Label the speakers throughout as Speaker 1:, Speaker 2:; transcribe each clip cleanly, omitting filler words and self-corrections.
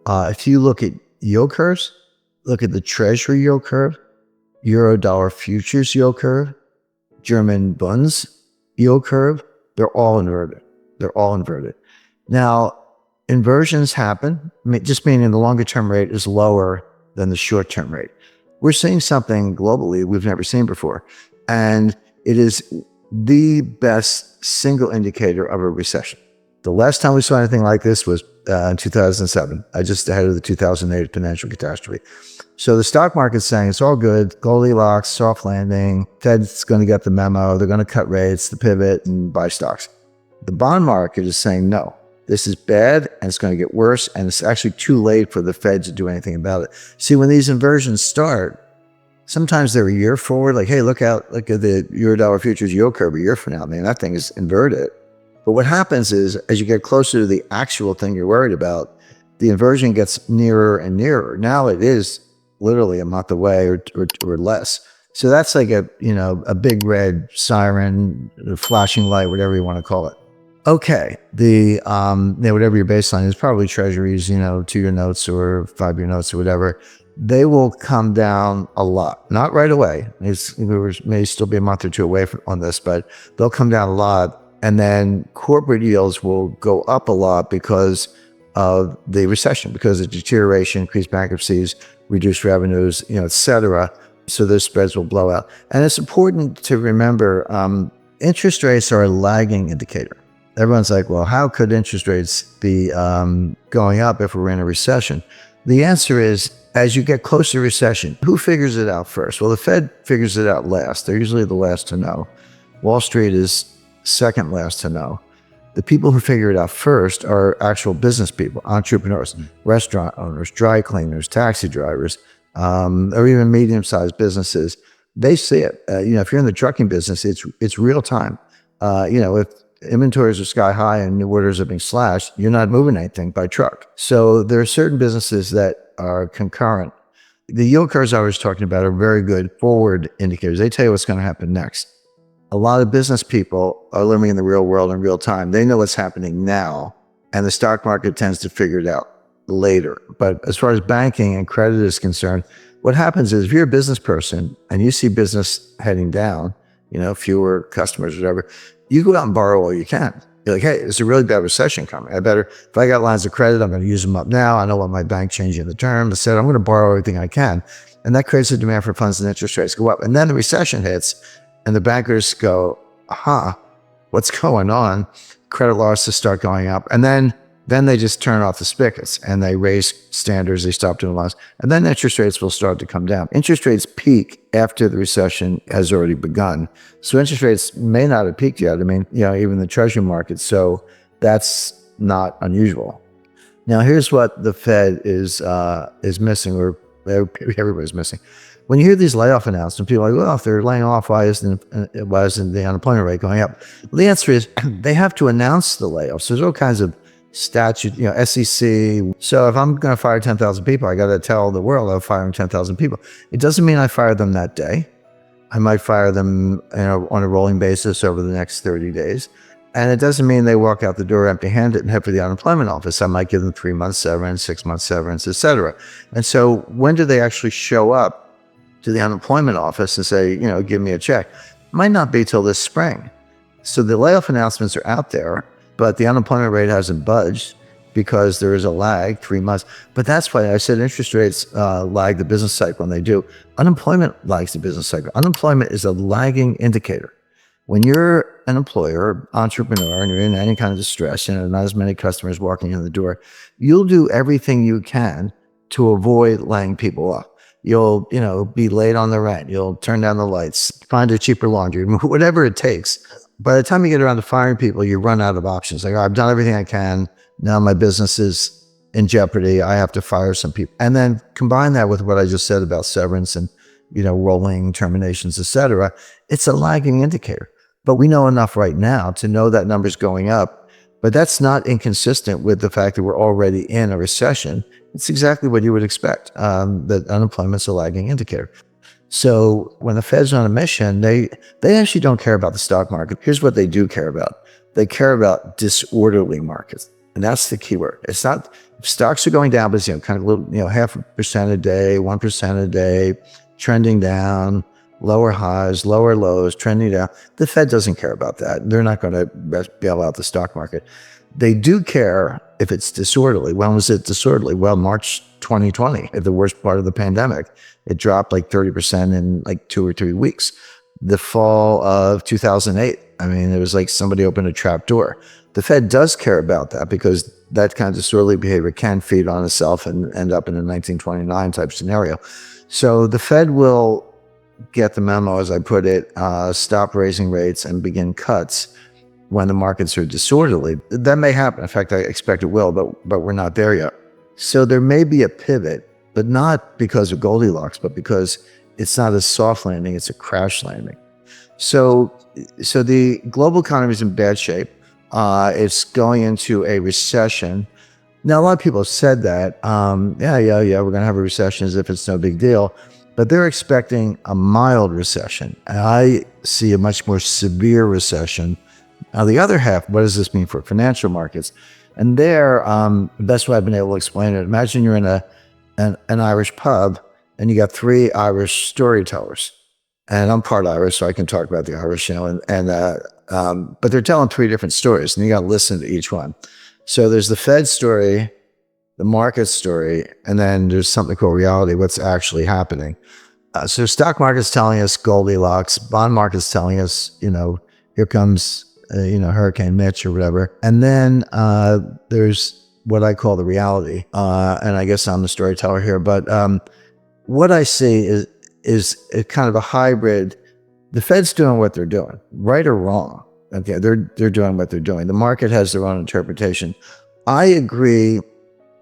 Speaker 1: if you look at yield curves, look at the Treasury yield curve, Euro-dollar futures yield curve, German Bunds yield curve, they're all inverted. They're all inverted. Now, inversions happen, just meaning the longer-term rate is lower than the short-term rate. We're seeing something globally we've never seen before, and it is the best single indicator of a recession. The last time we saw anything like this was in 2007, just ahead of the 2008 financial catastrophe. So the stock market's saying it's all good, Goldilocks, soft landing, Fed's going to get the memo, they're going to cut rates, the pivot, and buy stocks. The bond market is saying no, this is bad and it's going to get worse, and it's actually too late for the Fed to do anything about it. See, when these inversions start, sometimes they're a year forward, like, hey, look at the Euro-dollar futures yield curve a year from now. Man, that thing is inverted. But what happens is, as you get closer to the actual thing you're worried about, the inversion gets nearer and nearer. Now it is literally a month away or less. So that's like a big red siren, flashing light, whatever you want to call it. Okay, whatever your baseline is, probably treasuries, 2-year notes or 5-year notes or whatever, they will come down a lot. Not right away. We may still be a month or two away on this, but they'll come down a lot. And then corporate yields will go up a lot because of the recession, because of deterioration, increased bankruptcies, reduced revenues, et cetera. So those spreads will blow out. And it's important to remember, interest rates are a lagging indicator. Everyone's like, well, how could interest rates be going up if we're in a recession? The answer is, as you get closer to recession, who figures it out first? Well, the Fed figures it out last. They're usually the last to know. Wall Street is second last to know. The people who figure it out first are actual business people, entrepreneurs, restaurant owners, dry cleaners, taxi drivers, or even medium-sized businesses. They see it. If you're in the trucking business, it's real time. If inventories are sky high and new orders are being slashed, you're not moving anything by truck. So there are certain businesses that are concurrent. The yield curves I was talking about are very good forward indicators. They tell you what's going to happen next. A lot of business people are living in the real world in real time. They know what's happening now, and the stock market tends to figure it out later. But as far as banking and credit is concerned, what happens is if you're a business person and you see business heading down, fewer customers, whatever, you go out and borrow all you can. You're like, hey, it's a really bad recession coming. If I got lines of credit, I'm going to use them up now. I don't want my bank changing the term. Instead, I'm going to borrow everything I can. And that creates a demand for funds and interest rates go up. And then the recession hits and the bankers go, what's going on? Credit losses start going up. And then they just turn off the spigots and they raise standards. They stop doing loans. And then interest rates will start to come down. Interest rates peak after the recession has already begun. So interest rates may not have peaked yet. Even the treasury market. So that's not unusual. Now, here's what the Fed is missing, or everybody's missing. When you hear these layoff announcements, people are like, well, if they're laying off, why isn't the unemployment rate going up? Well, the answer is they have to announce the layoffs. There's all kinds of statute, SEC. So if I'm going to fire 10,000 people, I got to tell the world I'm firing 10,000 people. It doesn't mean I fire them that day. I might fire them on a rolling basis over the next 30 days. And it doesn't mean they walk out the door empty-handed and head for the unemployment office. I might give them 3 months severance, 6 months severance, et cetera. And so when do they actually show up to the unemployment office and say, give me a check? It might not be till this spring. So the layoff announcements are out there, but the unemployment rate hasn't budged because there is a lag, 3 months. But that's why I said interest rates lag the business cycle, and they do. Unemployment lags the business cycle. Unemployment is a lagging indicator. When you're an employer, entrepreneur, and you're in any kind of distress, not as many customers walking in the door, you'll do everything you can to avoid laying people off. You'll, be late on the rent. You'll turn down the lights, find a cheaper laundry, whatever it takes. By the time you get around to firing people, you run out of options. Like, I've done everything I can. Now my business is in jeopardy. I have to fire some people. And then combine that with what I just said about severance and, rolling terminations, et cetera. It's a lagging indicator. But we know enough right now to know that number's going up. But that's not inconsistent with the fact that we're already in a recession. It's exactly what you would expect, that unemployment's a lagging indicator. So when the Fed's on a mission, they actually don't care about the stock market. Here's what they do care about. They care about disorderly markets. And that's the key word. It's not Stocks are going down, but kind of little, 0.5% a day, 1% a day, trending down, lower highs, lower lows, trending down. The Fed doesn't care about that. They're not going to bail out the stock market. They do care if it's disorderly. When was it disorderly? Well, March 2020, at the worst part of the pandemic. It dropped like 30% in like 2 or 3 weeks. The fall of 2008, I mean, it was like somebody opened a trap door. The Fed does care about that because that kind of disorderly behavior can feed on itself and end up in a 1929 type scenario. So the Fed will get the memo, as I put it, stop raising rates and begin cuts when the markets are disorderly. That may happen. In fact, I expect it will, but we're not there yet. So there may be a pivot, but not because of Goldilocks, but because it's not a soft landing, it's a crash landing. So the global economy is in bad shape. It's going into a recession. Now, a lot of people have said that, we're going to have a recession as if it's no big deal, but they're expecting a mild recession. And I see a much more severe recession. Now, the other half, what does this mean for financial markets? And there, the best way I've been able to explain it, imagine you're in an Irish pub and you got 3 Irish storytellers. And I'm part Irish, so I can talk about the Irish, but they're telling 3 different stories, and you got to listen to each one. So there's the Fed story, the market story, and then there's something called reality, what's actually happening. So stock market's telling us Goldilocks, bond market's telling us, here comes, Hurricane Mitch or whatever. And then there's what I call the reality. And I guess I'm the storyteller here, but what I see is a kind of a hybrid. The Fed's doing what they're doing, right or wrong. Okay, they're doing what they're doing. The market has their own interpretation. I agree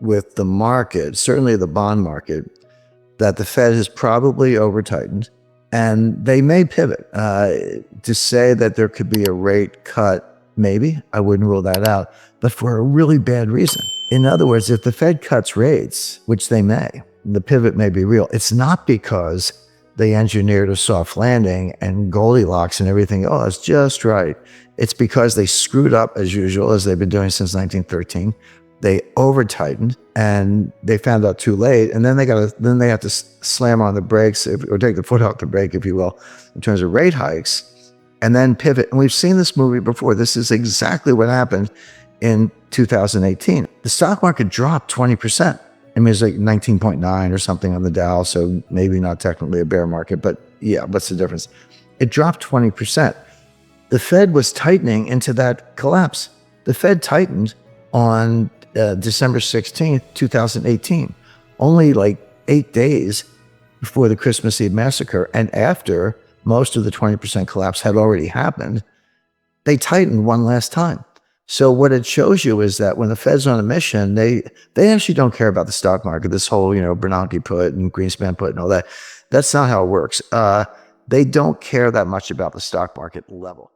Speaker 1: with the market, certainly the bond market, that the Fed has probably over-tightened, and they may pivot. To say that there could be a rate cut, maybe, I wouldn't rule that out, but for a really bad reason. In other words, if the Fed cuts rates, which they may, the pivot may be real. It's not because they engineered a soft landing and Goldilocks and everything. Oh, that's just right. It's because they screwed up as usual, as they've been doing since 1913. They over-tightened and they found out too late. And then they have to slam on the brakes or take the foot off the brake, if you will, in terms of rate hikes, and then pivot. And we've seen this movie before. This is exactly what happened in 2018. The stock market dropped 20%. I mean, it's like 19.9 or something on the Dow, so maybe not technically a bear market, but yeah, what's the difference? It dropped 20%. The Fed was tightening into that collapse. The Fed tightened on December 16th, 2018, only like 8 days before the Christmas Eve massacre, and after most of the 20% collapse had already happened, they tightened one last time. So what it shows you is that when the Fed's on a mission, they actually don't care about the stock market, this whole, Bernanke put and Greenspan put and all that. That's not how it works. They don't care that much about the stock market level.